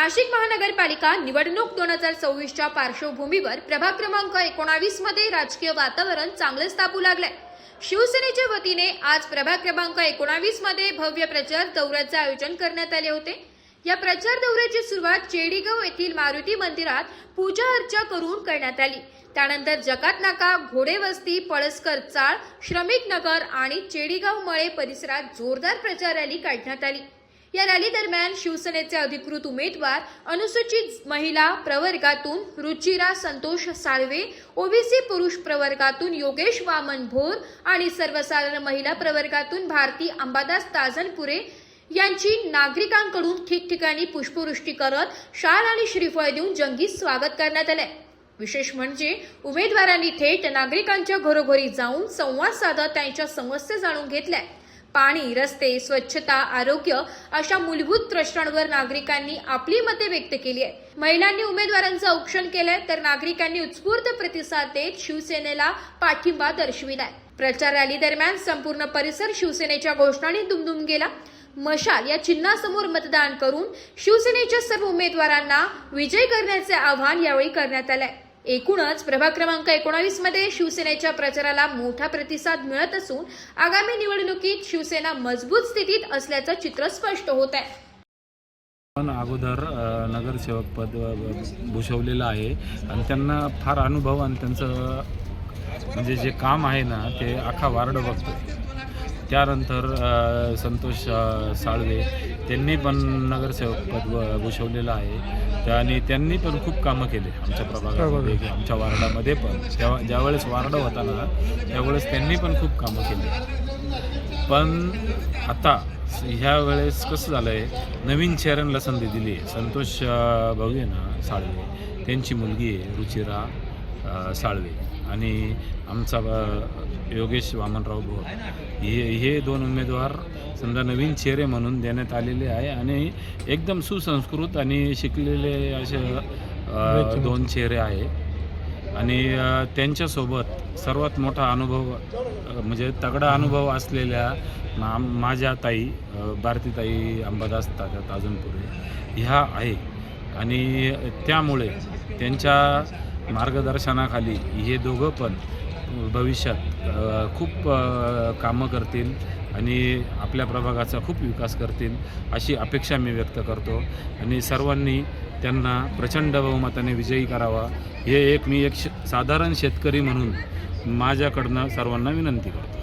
नाशिक महानगरपालिका निवडणूक 2024च्या पार्श्वभूमीवर प्रभाग क्रमांक 19 मध्ये राजकीय वातावरण चांगलेच तापू लागले। शिवसेनेच्या वतीने आज प्रभाग क्रमांक 19 मध्ये भव्य प्रचार दौऱ्याचे आयोजन करण्यात आले होते। या प्रचार दौऱ्याची सुरुवात चेडीगाव येथील मारुती मंदिरात पूजा अर्चा करून करण्यात आली। त्यानंतर जकात नाका, घोडेवस्ती, पळसकर चाळ, श्रमिक नगर आणि चेडीगाव मळे परिसरात जोरदार प्रचार रॅली काढण्यात आली। या रॅली दरम्यान शिवसेनेचे अधिकृत उमेदवार अनुसूचित महिला प्रवर्गातून रुचिरा संतोष साळवे, ओबीसी पुरुष प्रवर्गातून योगेश वामन भोर आणि सर्वसाधारण महिला प्रवर्गातून भारती अंबादास ताजनपुरे यांची नागरिकांकडून ठिकठिकाणी पुष्पवृष्टी करत शाल आणि श्रीफळ देऊन जंगी स्वागत करण्यात आले। विशेष म्हणजे उमेदवारांनी थेट नागरिकांच्या घरोघरी जाऊन संवाद साधत त्यांच्या समस्या जाणून घेतल्या। पाणी, रस्ते, स्वच्छता, आरोग्य अशा मूलभूत प्रश्नांवर नागरिकांनी आपली मते व्यक्त केली आहे। महिलांनी उमेदवारांचं औक्षण केलंय तर नागरिकांनी उत्स्फूर्त प्रतिसाद देत शिवसेनेला पाठिंबा दर्शविलाय। प्रचार रॅली दरम्यान संपूर्ण परिसर शिवसेनेच्या घोषणांनी दुमदुम गेला। मशाल या चिन्हासमोर मतदान करून शिवसेनेच्या सर्व उमेदवारांना विजय करण्याचे आवाहन यावेळी करण्यात आले। एकूणच प्रभाग क्रमांक 19 मध्ये शिवसेनेच्या प्रचाराला मोठा प्रतिसाद मिळत असून आगामी निवडणुकीत शिवसेना मजबूत स्थितीत असल्याचं चित्र स्पष्ट होत आहे। पण अगोदर नगरसेवक पद भूषवलेलं आहे आणि त्यांना फार अनुभव आणि त्यांचं म्हणजे जे काम आहे ना ते अख्खा वार्ड बघतो। त्यानंतर संतोष साळवे त्यांनी पण नगरसेवक पद भूषवलेलं आहे आणि त्यांनी पण खूप कामं केले आमच्या प्रभागामध्ये, आमच्या वार्डामध्ये पण। ज्यावेळेस वार्ड होता ना त्यावेळेस त्यांनी पण खूप कामं केली। पण आता ह्या वेळेस कसं झालं आहे, नवीन चेहऱ्यांना संधी दिली आहे। संतोष भाऊ आहे ना साळवे, त्यांची मुलगी आहे रुचिरा साळवे आणि आमचा योगेश वामनराव भोर, हे दोन उमेदवार समजा नवीन चेहरे म्हणून देण्यात आलेले आहे आणि एकदम सुसंस्कृत आणि शिकलेले असे दोन चेहरे आहे। आणि त्यांच्यासोबत सर्वात मोठा अनुभव म्हणजे तगडा अनुभव असलेल्या माझ्या ताई भारतीताई अंबादास ताजनपुरे ह्या आहे आणि त्यामुळे त्यांच्या मार्गदर्शनाखाली हे दोघं पण भविष्यात खूप कामं करतील आणि आपल्या प्रभागाचा खूप विकास करतील अशी अपेक्षा मी व्यक्त करतो आणि सर्वांनी त्यांना प्रचंड बहुमताने विजयी करावा हे मी एक साधारण शेतकरी म्हणून माझ्याकडनं सर्वांना विनंती करतो।